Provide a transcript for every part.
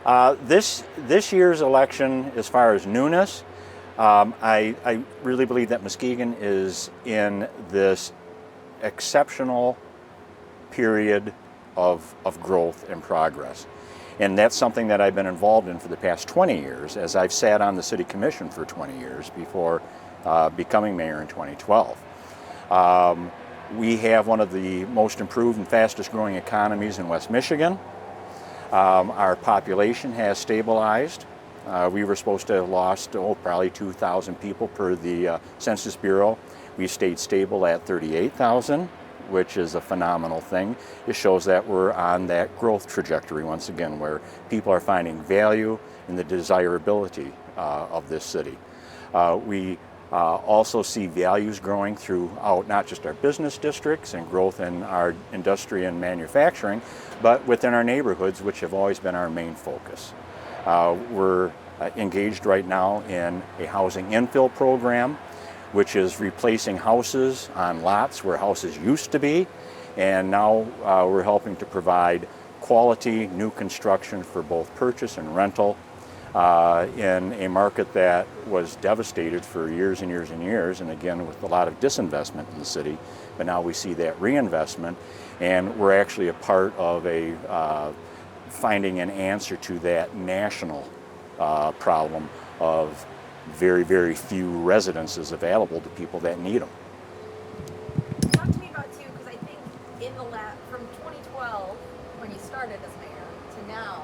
This year's election, as far as newness, I really believe that Muskegon is in this exceptional period of growth and progress. And that's something that I've been involved in for the past 20 years, as I've sat on the city commission for 20 years before becoming mayor in 2012. We have one of the most improved and fastest growing economies in West Michigan. Our population has stabilized. We were supposed to have lost probably 2,000 people per the Census Bureau. We stayed stable at 38,000, which is a phenomenal thing. It shows that we're on that growth trajectory once again, where people are finding value in the desirability of this city. We also see values growing throughout not just our business districts and growth in our industry and manufacturing, but within our neighborhoods, which have always been our main focus. We're engaged right now in a housing infill program, which is replacing houses on lots where houses used to be, and now we're helping to provide quality new construction for both purchase and rental in a market that was devastated for years and years and years, and again with a lot of disinvestment in the city. But now we see that reinvestment, and we're actually a part of finding an answer to that national problem of very, very few residences available to people that need them. Talk to me about too, because I think from 2012, when you started as mayor, to now,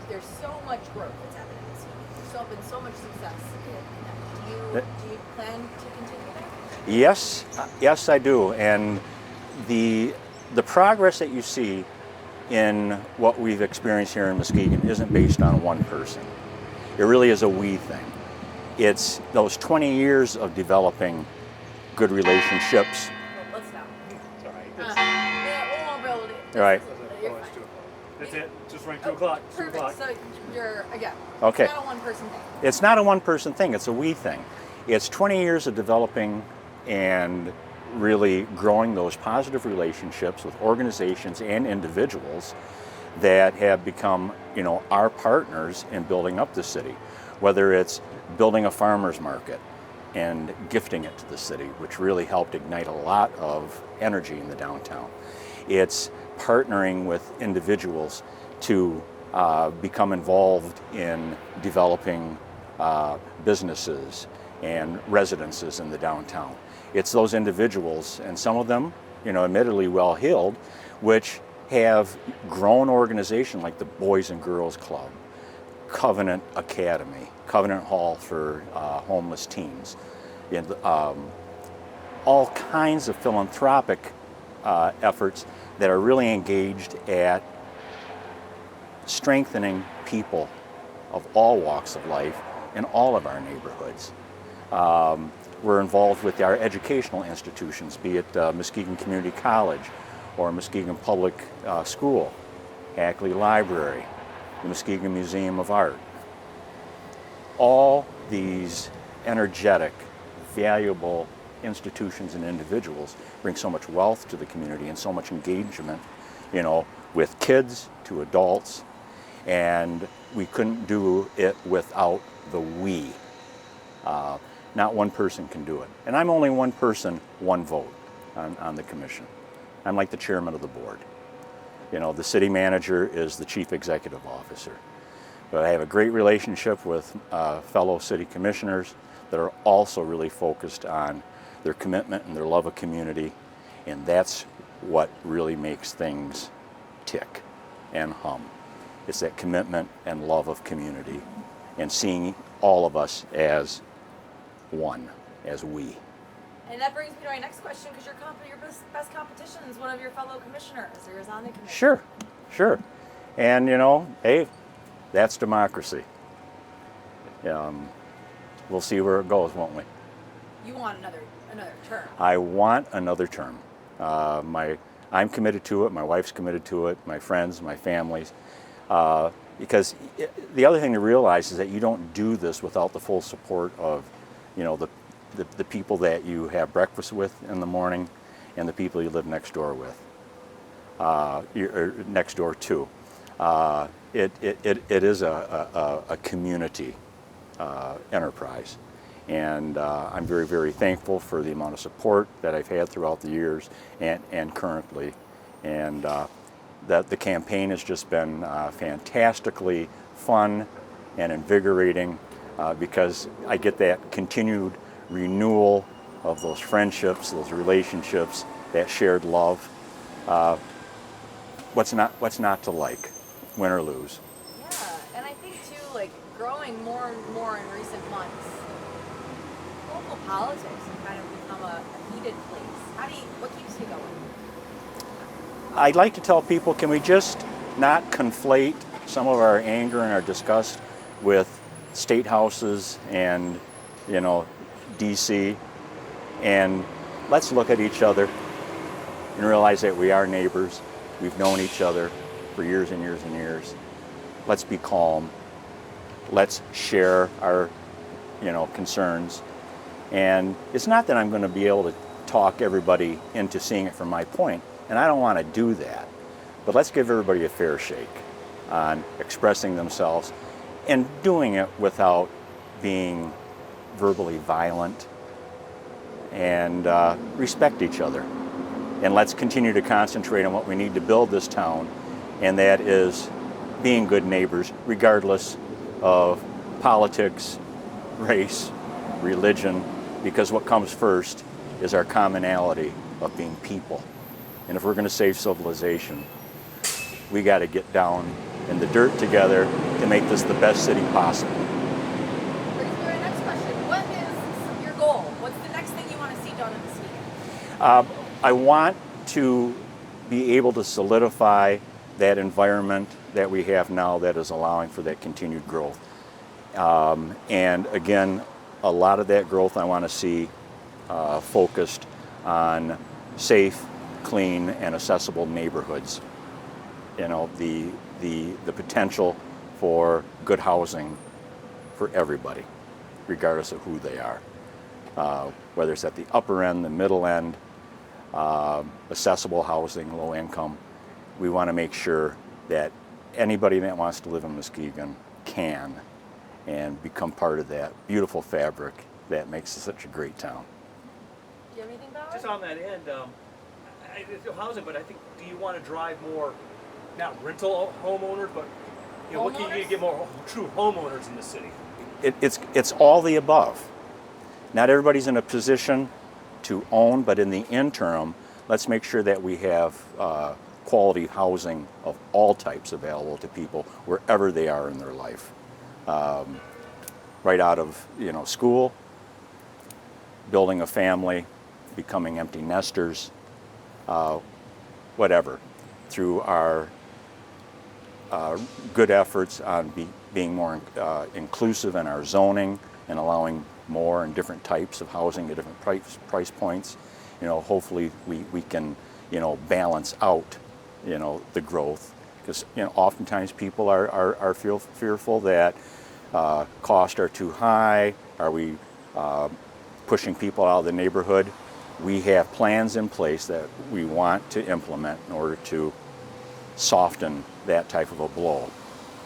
there's so much growth that's happened in this city. There's been so much success in that. Do you plan to continue that? Yes, I do. And the progress that you see in what we've experienced here in Muskegon isn't based on one person. It really is a we thing. It's those 20 years of developing good relationships. Well, let's stop. It's all right. Yeah, we won't be able to. All right. That's it. Just rang 2 o'clock. Perfect. So you're, again, Okay. It's not a one-person thing. It's not a one-person thing. It's a we thing. It's 20 years of developing and really growing those positive relationships with organizations and individuals that have become, our partners in building up the city. Whether it's building a farmer's market and gifting it to the city, which really helped ignite a lot of energy in the downtown. It's partnering with individuals to become involved in developing businesses and residences in the downtown. It's those individuals, and some of them, admittedly well-heeled, which have grown organizations like the Boys and Girls Club, Covenant Academy, Covenant Hall for homeless teens, and all kinds of philanthropic efforts that are really engaged at strengthening people of all walks of life in all of our neighborhoods. We're involved with our educational institutions, be it Muskegon Community College or Muskegon Public School, Hackley Library, the Muskegon Museum of Art. All these energetic, valuable institutions and individuals bring so much wealth to the community and so much engagement, with kids to adults, and we couldn't do it without the we. Not one person can do it. And I'm only one person, one vote on the commission. I'm like the chairman of the board. The city manager is the chief executive officer. But I have a great relationship with fellow city commissioners that are also really focused on their commitment and their love of community, and that's what really makes things tick and hum. It's that commitment and love of community and seeing all of us as one, as we. And that brings me to my next question, because your best competition is one of your fellow commissioners or is on the commission. Sure. And hey, that's democracy. We'll see where it goes, won't we? You want another term. I want another term. I'm committed to it. My wife's committed to it. My friends, my families. Because the other thing to realize is that you don't do this without the full support of, the people that you have breakfast with in the morning, and the people you live next door with, next door to. it is a community enterprise. And I'm very, very thankful for the amount of support that I've had throughout the years and currently. And that the campaign has just been fantastically fun and invigorating because I get that continued renewal of those friendships, those relationships, that shared love. What's not to like, win or lose? Yeah, and I think too, like growing more and more in recent months, local politics have kind of become a heated place. What keeps you going? I'd like to tell people, can we just not conflate some of our anger and our disgust with state houses and, DC, and let's look at each other and realize that we are neighbors. We've known each other for years and years and years. Let's be calm. Let's share our, concerns. And it's not that I'm going to be able to talk everybody into seeing it from my point, and I don't want to do that. But let's give everybody a fair shake on expressing themselves and doing it without being verbally violent, and respect each other. And let's continue to concentrate on what we need to build this town, and that is being good neighbors regardless of politics, race, religion, because what comes first is our commonality of being people. And if we're going to save civilization, we got to get down in the dirt together to make this the best city possible. Brings me to my next question. What is your goal? What's the next thing you want to see done in Muskegon? I want to be able to solidify that environment that we have now that is allowing for that continued growth. And again, a lot of that growth I want to see focused on safe, clean, and accessible neighborhoods. The potential for good housing for everybody, regardless of who they are. Whether it's at the upper end, the middle end, accessible housing, low income. We want to make sure that anybody that wants to live in Muskegon can and become part of that beautiful fabric that makes it such a great town. Do you have anything about Just it? on that end, it's housing, but I think, do you want to drive more, not rental homeowners, but what can you do to get more true homeowners in the city? It's all the above. Not everybody's in a position to own, but in the interim, let's make sure that we have quality housing of all types available to people wherever they are in their life. Right out of school, building a family, becoming empty nesters, whatever, through our good efforts on being more inclusive in our zoning and allowing more and different types of housing at different price points. Hopefully we can balance out the growth, because oftentimes people are fearful that costs are too high. Are we pushing people out of the neighborhood? We have plans in place that we want to implement in order to soften that type of a blow,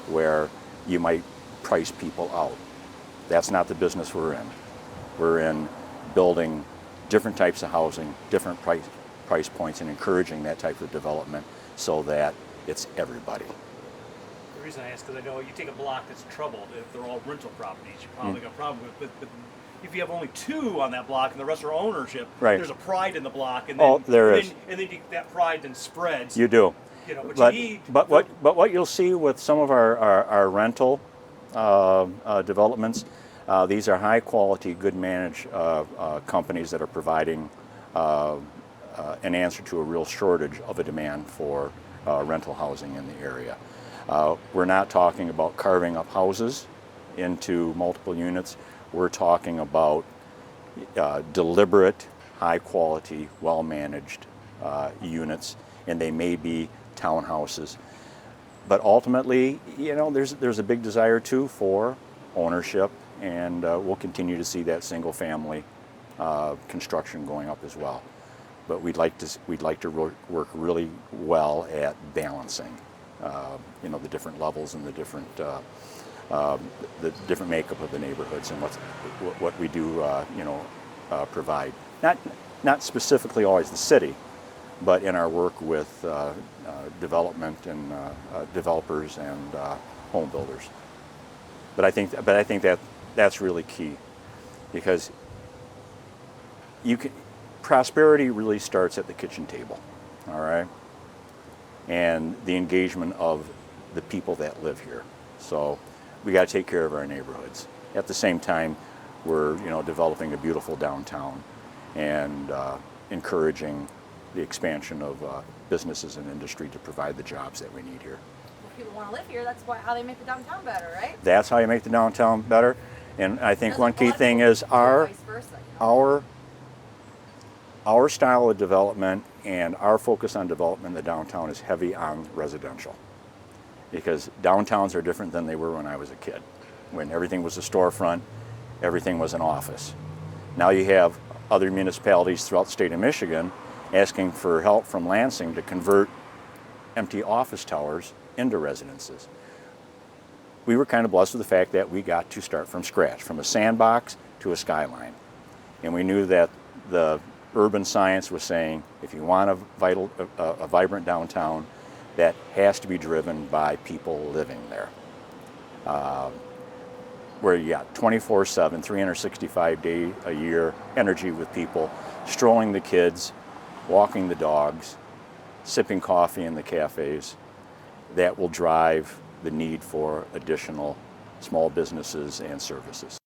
where you might price people out. That's not the business we're in. We're in building different types of housing, different price points, and encouraging that type of development so that it's everybody. The reason I ask is because I know you take a block that's troubled, if they're all rental properties, you probably got a problem with. But if you have only 2 on that block and the rest are ownership, right, there's a pride in the block, and then, that pride then spreads. You do. But you need. But what you'll see with some of our rental developments, these are high quality, good managed companies that are providing an answer to a real shortage of a demand for rental housing in the area. We're not talking about carving up houses into multiple units. We're talking about deliberate, high quality, well managed units, and they may be townhouses. But ultimately, there's a big desire too for ownership, and we'll continue to see that single family construction going up as well. But we'd like to work really well at balancing the different levels and the different makeup of the neighborhoods and what we do, provide. Not specifically always the city, but in our work with development and developers and home builders. But I think that's really key, because prosperity really starts at the kitchen table, all right, and the engagement of the people that live here. So we got to take care of our neighborhoods. At the same time, we're developing a beautiful downtown and encouraging the expansion of businesses and industry to provide the jobs that we need here. If people want to live here, that's how they make the downtown better, right? That's how you make the downtown better. And I think one key thing is vice versa, our style of development and our focus on development in the downtown is heavy on residential, because downtowns are different than they were when I was a kid, when everything was a storefront, everything was an office. Now you have other municipalities throughout the state of Michigan asking for help from Lansing to convert empty office towers into residences. We were kind of blessed with the fact that we got to start from scratch, from a sandbox to a skyline. And we knew that the urban science was saying, if you want a vibrant downtown, that has to be driven by people living there. Where you got 24/7, 365 days a year energy with people, strolling the kids, walking the dogs, sipping coffee in the cafes, that will drive the need for additional small businesses and services.